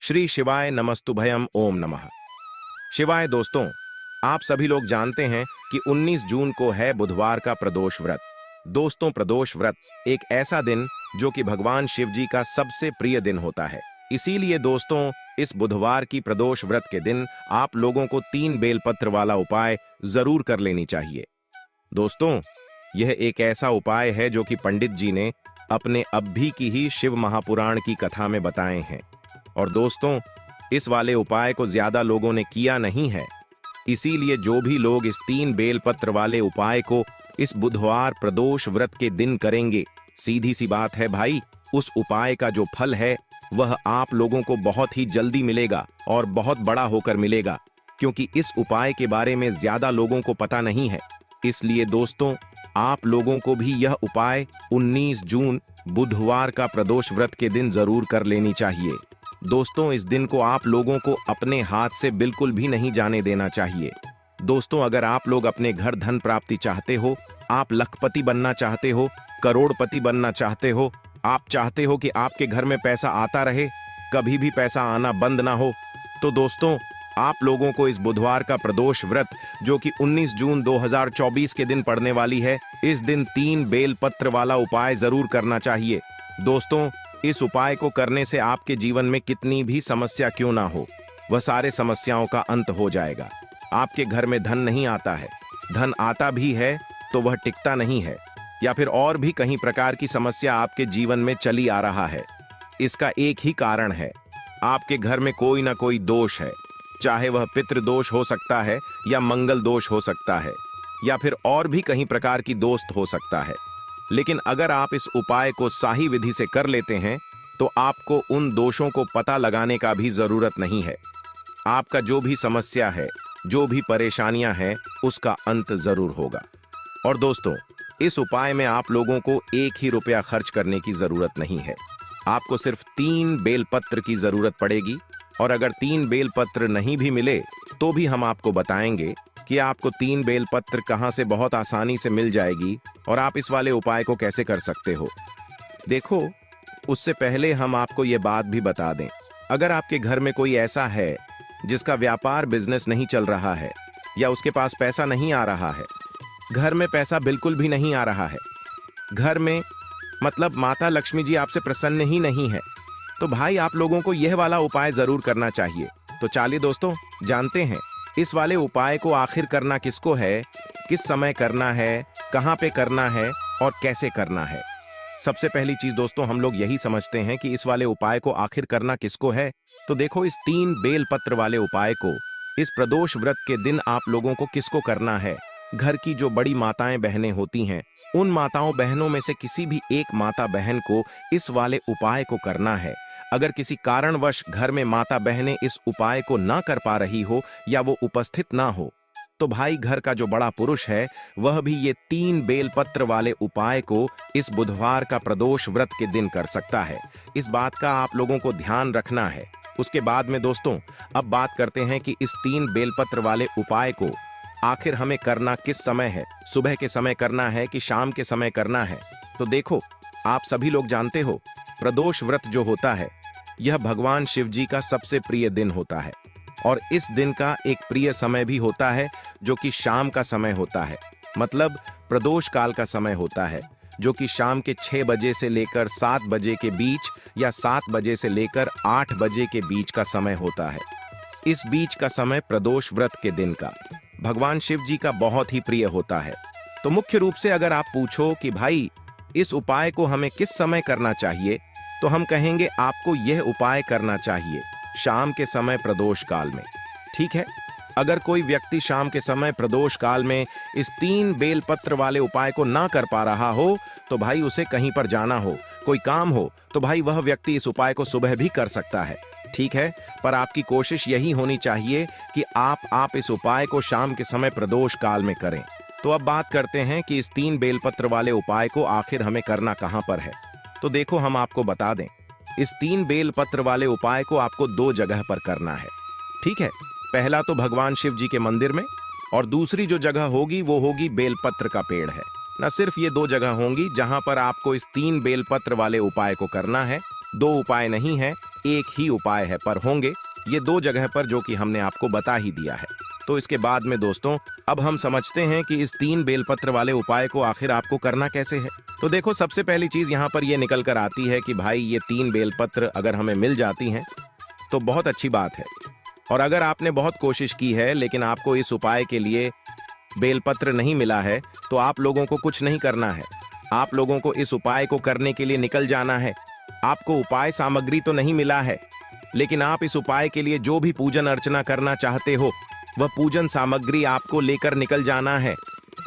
श्री शिवाय नमस्तुभयम ओम नमः शिवाय। दोस्तों, आप सभी लोग जानते हैं कि 19 जून को है बुधवार का प्रदोष व्रत। दोस्तों, प्रदोष व्रत एक ऐसा दिन जो कि भगवान शिव जी का सबसे प्रिय दिन होता है। इसीलिए दोस्तों, इस बुधवार की प्रदोष व्रत के दिन आप लोगों को 3 बेलपत्र वाला उपाय जरूर कर लेनी चाहिए। दोस्तों, यह एक ऐसा उपाय है जो कि पंडित जी ने अपने अभी की ही शिव महापुराण की कथा में बताए हैं। और दोस्तों, इस वाले उपाय को ज्यादा लोगों ने किया नहीं है। इसीलिए जो भी लोग इस 3 बेलपत्र वाले उपाय को इस बुधवार प्रदोष व्रत के दिन करेंगे, सीधी सी बात है भाई, उस उपाय का जो फल है वह आप लोगों को बहुत ही जल्दी मिलेगा और बहुत बड़ा होकर मिलेगा, क्योंकि इस उपाय के बारे में ज्यादा लोगों को पता नहीं है। इसलिए दोस्तों, आप लोगों को भी यह उपाय 19 जून बुधवार का प्रदोष व्रत के दिन जरूर कर लेनी चाहिए। दोस्तों, इस दिन को आप लोगों को अपने हाथ से बिल्कुल भी नहीं जाने देना चाहिए। दोस्तों, अगर आप लोग अपने घर धन प्राप्ति चाहते हो, आप लखपति बनना चाहते हो, करोड़पति बनना चाहते हो, आप चाहते हो कि आपके घर में पैसा आता रहे, कभी भी पैसा आना बंद ना हो, तो दोस्तों, आप लोगों को इस बुधवार का प्रदोष व्रत जो कि 19 जून 2024 के दिन पड़ने वाली है, इस दिन 3 बेलपत्र वाला उपाय जरूर करना चाहिए। दोस्तों, इस उपाय को करने से आपके जीवन में कितनी भी समस्या क्यों ना हो, वह सारे समस्याओं का अंत हो जाएगा। आपके घर में धन नहीं आता है, धन आता भी है तो वह टिकता नहीं है, या फिर और भी कहीं प्रकार की समस्या आपके जीवन में चली आ रहा है। इसका एक ही कारण है, आपके घर में कोई ना कोई दोष है, चाहे वह पितृदोष हो सकता है या मंगल दोष हो सकता है, या फिर और भी कहीं प्रकार की दोस्त हो सकता है। लेकिन अगर आप इस उपाय को सही विधि से कर लेते हैं तो आपको उन दोषों को पता लगाने का भी जरूरत नहीं है। आपका जो भी समस्या है, जो भी परेशानियां हैं, उसका अंत जरूर होगा। और दोस्तों, इस उपाय में आप लोगों को 1 ही रुपया खर्च करने की जरूरत नहीं है। आपको सिर्फ 3 बेलपत्र की जरूरत पड़ेगी। और अगर 3 बेलपत्र नहीं भी मिले तो भी हम आपको बताएंगे कि आपको 3 बेलपत्र कहां से बहुत आसानी से मिल जाएगी और आप इस वाले उपाय को कैसे कर सकते हो। देखो, उससे पहले हम आपको ये बात भी बता दें, अगर आपके घर में कोई ऐसा है जिसका व्यापार बिजनेस नहीं चल रहा है, या उसके पास पैसा नहीं आ रहा है, घर में पैसा बिल्कुल भी नहीं आ रहा है, घर में मतलब माता लक्ष्मी जी आपसे प्रसन्न ही नहीं है, तो भाई आप लोगों को यह वाला उपाय जरूर करना चाहिए। तो चलिए दोस्तों, जानते हैं इस वाले उपाय को आखिर करना किसको है, किस समय करना है, कहां पे करना है और कैसे करना है। सबसे पहली चीज दोस्तों, हम लोग यही समझते हैं कि इस वाले उपाय को आखिर करना किसको है। तो देखो, इस 3 बेलपत्र वाले उपाय को इस प्रदोष व्रत के दिन आप लोगों को किसको करना है। घर की जो बड़ी माताएं बहनें होती हैं, उन माताओं बहनों में से किसी भी एक माता बहन को इस वाले उपाय को करना है। अगर किसी कारणवश घर में माता बहनें इस उपाय को ना कर पा रही हो या वो उपस्थित ना हो, तो भाई घर का जो बड़ा पुरुष है वह भी ये 3 बेलपत्र वाले उपाय को इस बुधवार का प्रदोष व्रत के दिन कर सकता है। इस बात का आप लोगों को ध्यान रखना है। उसके बाद में दोस्तों, अब बात करते हैं कि इस 3 बेलपत्र वाले उपाय को आखिर हमें करना किस समय है, सुबह के समय करना है कि शाम के समय करना है। तो देखो, आप सभी लोग जानते हो, प्रदोष व्रत जो होता है यह भगवान शिव जी का सबसे प्रिय दिन होता है। और इस दिन का एक प्रिय समय भी होता है जो कि शाम का समय होता है, मतलब प्रदोष काल का समय होता है, जो कि शाम के 6 बजे से लेकर 7 बजे के बीच या 7 बजे से लेकर 8 बजे के बीच का समय होता है। इस बीच का समय प्रदोष व्रत के दिन का भगवान शिव जी का बहुत ही प्रिय होता है। तो मुख्य रूप से अगर आप पूछो कि भाई इस उपाय को हमें किस समय करना चाहिए, तो हम कहेंगे आपको यह उपाय करना चाहिए शाम के समय प्रदोष काल में। ठीक है, अगर कोई व्यक्ति शाम के समय प्रदोष काल में इस 3 बेलपत्र वाले उपाय को ना कर पा रहा हो, तो भाई उसे कहीं पर जाना हो, कोई काम हो, तो भाई वह व्यक्ति इस उपाय को सुबह भी कर सकता है। ठीक है, पर आपकी कोशिश यही होनी चाहिए कि आप इस उपाय को शाम के समय प्रदोष काल में करें। तो अब बात करते हैं कि इस 3 बेलपत्र वाले उपाय को आखिर हमें करना कहां पर है। तो देखो, हम आपको बता दें, इस 3 बेलपत्र वाले उपाय को आपको 2 जगह पर करना है। ठीक है, पहला तो भगवान शिव जी के मंदिर में, और दूसरी जो जगह होगी वो होगी बेलपत्र का पेड़ है। न सिर्फ ये 2 जगह होंगी जहां पर आपको इस 3 बेलपत्र वाले उपाय को करना है। 2 उपाय नहीं है, एक ही उपाय है, पर होंगे ये 2 जगह पर, जो कि हमने आपको बता ही दिया है। तो इसके बाद में दोस्तों अब हम समझते हैं कि इस 3 बेलपत्र वाले उपाय को आखिर आपको करना कैसे है। तो देखो, सबसे पहली चीज यहाँ पर ये निकल कर आती है कि भाई ये 3 बेलपत्र अगर हमें मिल जाती हैं तो बहुत अच्छी बात है। और अगर आपने बहुत कोशिश की है लेकिन आपको इस उपाय के लिए बेलपत्र नहीं मिला है, तो आप लोगों को कुछ नहीं करना है। आप लोगों को इस उपाय को करने के लिए निकल जाना है। आपको उपाय सामग्री तो नहीं मिला है, लेकिन आप इस उपाय के लिए जो भी पूजन अर्चना करना चाहते हो वह पूजन सामग्री आपको लेकर निकल जाना है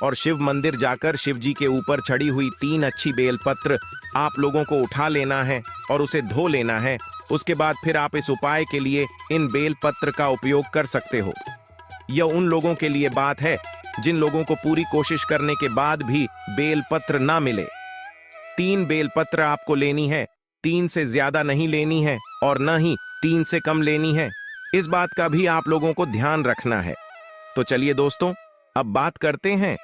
और शिव मंदिर जाकर शिव जी के ऊपर चढ़ी हुई 3 अच्छी बेलपत्र आप लोगों को उठा लेना है और उसे धो लेना है। उसके बाद फिर आप इस उपाय के लिए इन बेलपत्र का उपयोग कर सकते हो। यह उन लोगों के लिए बात है जिन लोगों को पूरी कोशिश करने के बाद भी बेलपत्र ना मिले। 3 बेलपत्र आपको लेनी है, 3 से ज्यादा नहीं लेनी है और न ही 3 से कम लेनी है। इस बात का भी आप लोगों को ध्यान रखना है। तो चलिए दोस्तों, अब बात करते हैं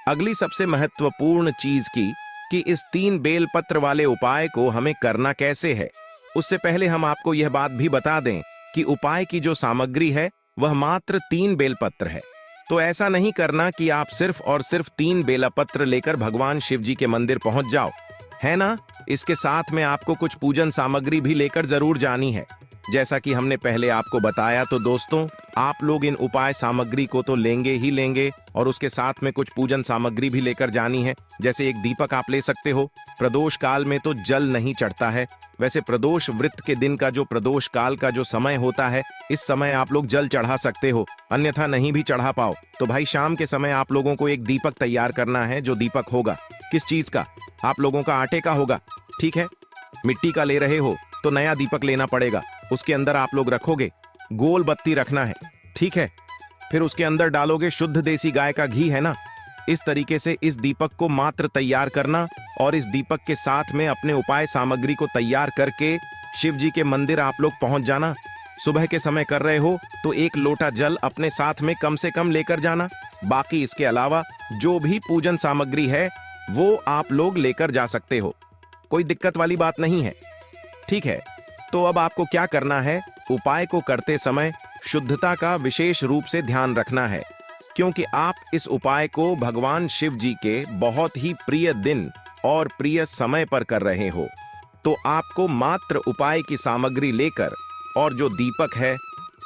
अगली सबसे महत्वपूर्ण चीज की कि इस 3 बेलपत्र वाले उपाय को हमें करना कैसे है। उससे पहले हम आपको यह बात भी बता दें कि उपाय की जो सामग्री है वह मात्र 3 बेलपत्र है। तो ऐसा नहीं करना कि आप सिर्फ और सिर्फ 3 बेलपत्र लेकर भगवान शिव जी के मंदिर पहुंच जाओ, है ना। इसके साथ में आपको कुछ पूजन सामग्री भी लेकर जरूर जानी है। जैसा कि हमने पहले आपको बताया, तो दोस्तों आप लोग इन उपाय सामग्री को तो लेंगे ही लेंगे और उसके साथ में कुछ पूजन सामग्री भी लेकर जानी है। जैसे एक दीपक आप ले सकते हो। प्रदोष काल में तो जल नहीं चढ़ता है। वैसे प्रदोष व्रत के दिन का जो प्रदोष काल का जो समय होता है, इस समय आप लोग जल चढ़ा सकते हो, अन्यथा नहीं भी चढ़ा पाओ तो भाई शाम के समय आप लोगों को एक दीपक तैयार करना है। जो दीपक होगा किस चीज का? आप लोगों का आटे का होगा, ठीक है। मिट्टी का ले रहे हो तो नया दीपक लेना पड़ेगा। उसके अंदर आप लोग रखोगे, गोल बत्ती रखना है, ठीक है। फिर उसके अंदर डालोगे शुद्ध देसी गाय का घी, है ना। इस तरीके से इस दीपक को मात्र तैयार करना और इस दीपक के साथ में अपने उपाय सामग्री को तैयार करके शिव जी के मंदिर आप लोग पहुंच जाना। सुबह के समय कर रहे हो तो 1 लोटा जल अपने साथ में कम से कम लेकर जाना। बाकी इसके अलावा जो भी पूजन सामग्री है वो आप लोग लेकर जा सकते हो, कोई दिक्कत वाली बात नहीं है, ठीक है। तो अब आपको क्या करना है, उपाय को करते समय शुद्धता का विशेष रूप से ध्यान रखना है, क्योंकि आप इस उपाय को भगवान शिव जी के बहुत ही प्रिय दिन और प्रिय समय पर कर रहे हो। तो आपको मात्र उपाय की सामग्री लेकर और जो दीपक है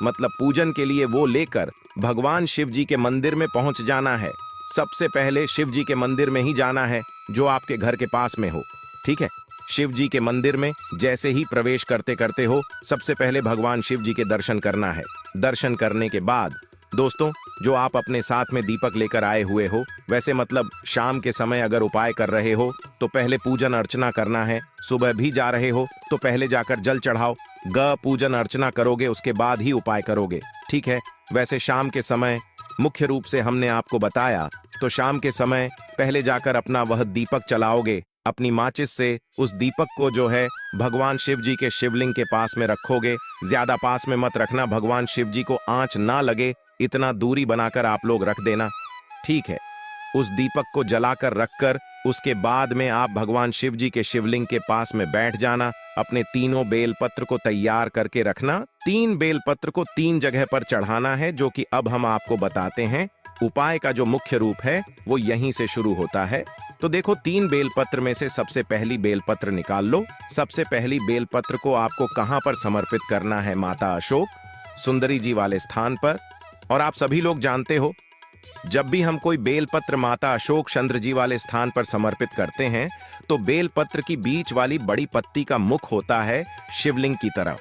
मतलब पूजन के लिए वो लेकर भगवान शिव जी के मंदिर में पहुंच जाना है। सबसे पहले शिव जी के मंदिर में ही जाना है जो आपके घर के पास में हो, ठीक है। शिव जी के मंदिर में जैसे ही प्रवेश करते करते हो, सबसे पहले भगवान शिव जी के दर्शन करना है। दर्शन करने के बाद दोस्तों जो आप अपने साथ में दीपक लेकर आए हुए हो, वैसे मतलब शाम के समय अगर उपाय कर रहे हो तो पहले पूजन अर्चना करना है। सुबह भी जा रहे हो तो पहले जाकर जल चढ़ाओ, पूजन अर्चना करोगे, उसके बाद ही उपाय करोगे, ठीक है। वैसे शाम के समय मुख्य रूप से हमने आपको बताया, तो शाम के समय पहले जाकर अपना वह दीपक चलाओगे अपनी माचिस से। उस दीपक को जो है भगवान शिव जी के शिवलिंग के पास में रखोगे। ज्यादा पास में मत रखना, भगवान शिव जी को आंच ना लगे इतना दूरी बनाकर आप लोग रख देना, ठीक है। उस दीपक को जलाकर रखकर उसके बाद में आप भगवान शिव जी के शिवलिंग के पास में बैठ जाना। अपने 3 बेलपत्र को तैयार करके रखना। 3 बेलपत्र को 3 जगह पर चढ़ाना है, जो कि अब हम आपको बताते हैं। उपाय का जो मुख्य रूप है वो यहीं से शुरू होता है। तो देखो, 3 बेलपत्र में से सबसे पहली बेलपत्र निकाल लो। सबसे पहली बेलपत्र को आपको कहां पर समर्पित करना है? माता अशोक सुंदरी जी वाले स्थान पर। और आप सभी लोग जानते हो, जब भी हम कोई बेलपत्र माता अशोक चंद्र जी वाले स्थान पर समर्पित करते हैं तो बेलपत्र की बीच वाली बड़ी पत्ती का मुख होता है शिवलिंग की तरफ,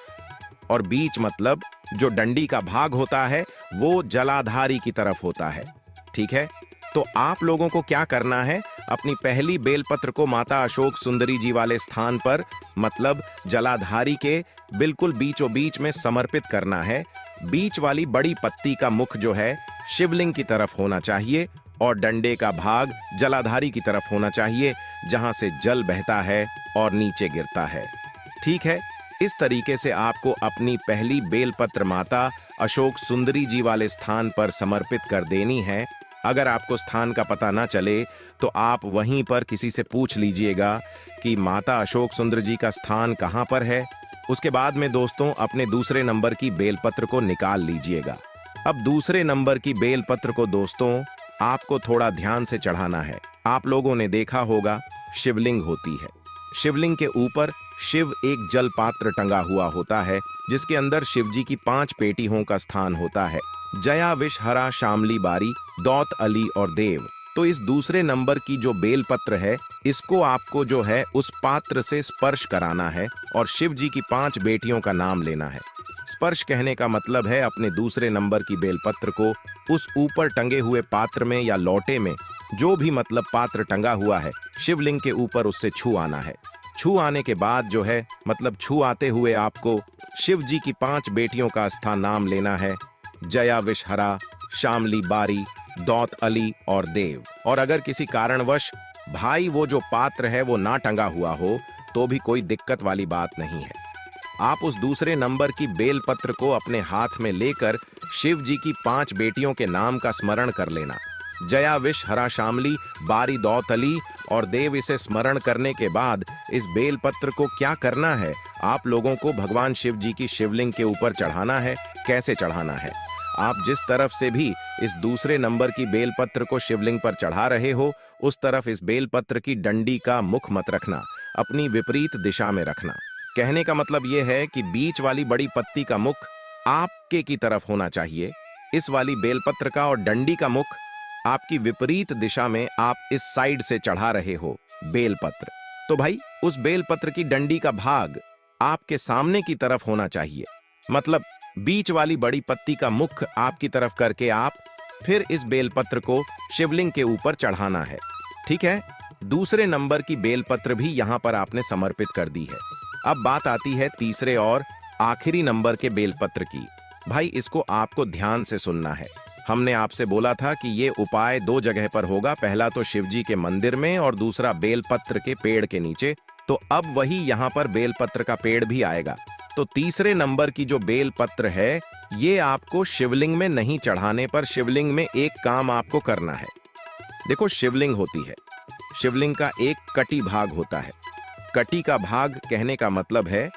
और बीच मतलब जो डंडी का भाग होता है वो जलाधारी की तरफ होता है, ठीक है। तो आप लोगों को क्या करना है, अपनी पहली बेलपत्र को माता अशोक सुंदरी जी वाले स्थान पर मतलब जलाधारी के बिल्कुल बीचों बीच में समर्पित करना है। बीच वाली बड़ी पत्ती का मुख जो है शिवलिंग की तरफ होना चाहिए और डंडे का भाग जलाधारी की तरफ होना चाहिए, जहां से जल बहता है और नीचे गिरता है, ठीक है। इस तरीके से आपको अपनी पहली बेलपत्र माता अशोक सुंदरी जी वाले स्थान पर समर्पित कर देनी है। अगर आपको स्थान का पता ना चले तो आप वहीं पर किसी से पूछ लीजिएगा कि माता अशोक सुंदर जी का स्थान कहां पर है। उसके बाद में दोस्तों अपने दूसरे नंबर की बेलपत्र को निकाल लीजिएगा। अब दूसरे नंबर की बेलपत्र को दोस्तों आपको थोड़ा ध्यान से चढ़ाना है। आप लोगों ने देखा होगा शिवलिंग होती है, शिवलिंग के ऊपर शिव एक जल पात्र टंगा हुआ होता है जिसके अंदर शिव जी की 5 पेटियों का स्थान होता है, जया, विष, हरा, शामली, बारी, दौत, अली और देव। तो इस दूसरे नंबर की जो बेलपत्र है इसको आपको जो है उस पात्र से स्पर्श कराना है और शिव जी की 5 बेटियों का नाम लेना है। स्पर्श कहने का मतलब है अपने दूसरे नंबर की बेलपत्र को उस ऊपर टंगे हुए पात्र में या लोटे में, जो भी मतलब पात्र टंगा हुआ है, शिवलिंग के ऊपर उससे छू आना है। छू आने के बाद जो है मतलब छू आते हुए आपको शिव जी की 5 बेटियों का स्थान नाम लेना है, जया, विष, हरा, शामली, बारी, दौत, अली और देव। और अगर किसी कारणवश भाई वो जो पात्र है वो ना टंगा हुआ हो तो भी कोई दिक्कत वाली बात नहीं है। आप उस दूसरे नंबर की बेलपत्र को अपने हाथ में लेकर शिव जी की 5 बेटियों के नाम का स्मरण कर लेना, जया, विष, हरा, शामली, बारी, दौत, अली और देव। इसे स्मरण करने के बाद इस बेलपत्र को क्या करना है, आप लोगों को भगवान शिव जी की शिवलिंग के ऊपर चढ़ाना है। कैसे चढ़ाना है, आप जिस तरफ से भी इस दूसरे नंबर की बेलपत्र को शिवलिंग पर चढ़ा रहे हो उस तरफ इस बेलपत्र की डंडी का मुख मत रखना, अपनी विपरीत दिशा में रखना। कहने का मतलब यह है कि बीच वाली बड़ी पत्ती का मुख आपके की तरफ होना चाहिए, इस वाली बेलपत्र का और डंडी का मुख आपकी विपरीत दिशा में। आप इस साइड से चढ़ा रहे हो बेलपत्र, तो भाई उस बेलपत्र की डंडी का भाग आपके सामने की तरफ होना चाहिए, मतलब बीच वाली बड़ी पत्ती का मुख आपकी तरफ करके आप फिर इस बेलपत्र को शिवलिंग के ऊपर चढ़ाना है। ठीक है, दूसरे नंबर की बेलपत्र भी यहां पर आपने समर्पित कर दी है। अब बात आती है तीसरे और आखिरी नंबर के बेलपत्र की। भाई इसको आपको ध्यान से सुनना है। हमने आपसे बोला था कि ये उपाय 2 जगह पर होगा, पहला तो शिवजी के मंदिर में और दूसरा बेलपत्र के पेड़ के नीचे। तो अब वही यहाँ पर बेलपत्र का पेड़ भी आएगा। तो तीसरे नंबर की जो बेलपत्र है ये आपको शिवलिंग में नहीं चढ़ाने पर शिवलिंग में एक काम आपको करना है। देखो शिवलिंग होती है, शिवलिंग का एक कटी भाग होता है। कटी का भाग कहने का मतलब है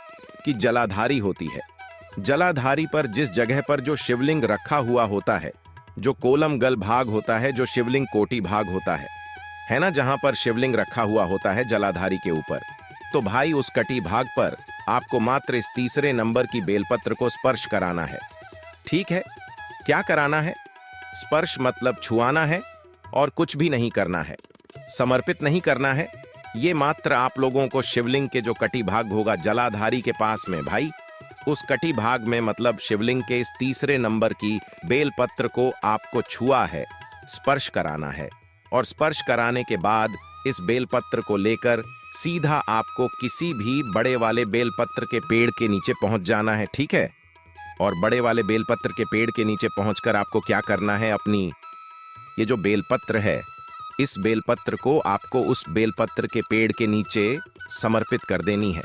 कि जलाधारी होती है। जलाधारी पर जिस जगह पर जो शिवलिंग रखा हुआ होता है, जो कोलम गल भाग होता है, जो शिवलिंग कोटी भाग होता है ना, जहां पर शिवलिंग रखा हुआ होता है जलाधारी के ऊपर, तो भाई उस कटी भाग पर आपको मात्र इस तीसरे नंबर की बेलपत्र को स्पर्श कराना है। ठीक है, क्या कराना है, स्पर्श मतलब छुआना है और कुछ भी नहीं करना है, समर्पित नहीं करना है। ये मात्र आप लोगों को शिवलिंग के जो कटी भाग होगा जलाधारी के पास में, भाई उस कटी भाग में मतलब शिवलिंग के इस तीसरे नंबर की बेलपत्र को आपको छुआ है, स्पर्श कराना है। और स्पर्श कराने के बाद इस बेलपत्र को लेकर सीधा आपको किसी भी बड़े वाले बेलपत्र के पेड़ के नीचे पहुंच जाना है। ठीक है, और बड़े वाले बेलपत्र के पेड़ के नीचे पहुंचकर आपको क्या करना है, अपनी ये जो बेलपत्र है इस बेलपत्र को आपको उस बेलपत्र के पेड़ के नीचे समर्पित कर देनी है।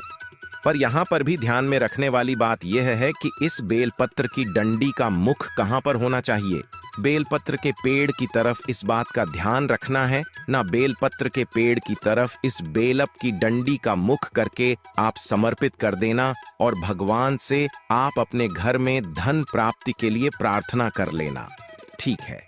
पर यहां पर भी ध्यान में रखने वाली बात यह है कि इस बेलपत्र की डंडी का मुख कहां पर होना चाहिए, बेलपत्र के पेड़ की तरफ। इस बात का ध्यान रखना है ना, बेलपत्र के पेड़ की तरफ इस बेलप की डंडी का मुख करके आप समर्पित कर देना और भगवान से आप अपने घर में धन प्राप्ति के लिए प्रार्थना कर लेना। ठीक है,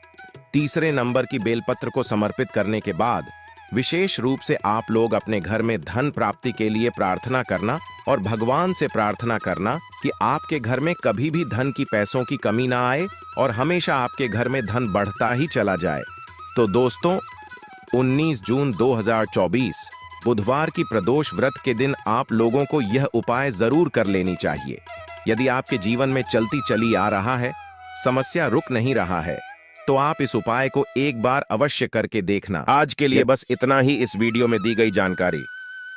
तीसरे नंबर की बेलपत्र को समर्पित करने के बाद विशेष रूप से आप लोग अपने घर में धन प्राप्ति के लिए प्रार्थना करना और भगवान से प्रार्थना करना कि आपके घर में कभी भी धन की पैसों की कमी ना आए और हमेशा आपके घर में धन बढ़ता ही चला जाए। तो दोस्तों 19 जून 2024 बुधवार की प्रदोष व्रत के दिन आप लोगों को यह उपाय जरूर कर लेनी चाहिए। यदि आपके जीवन में चलती चली आ रहा है, समस्या रुक नहीं रहा है, तो आप इस उपाय को एक बार अवश्य करके देखना। आज के लिए बस इतना ही इस वीडियो में दी गई जानकारी।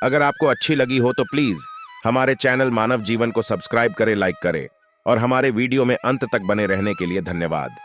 अगर आपको अच्छी लगी हो तो प्लीज हमारे चैनल मानव जीवन को सब्सक्राइब करें, लाइक करें और हमारे वीडियो में अंत तक बने रहने के लिए धन्यवाद।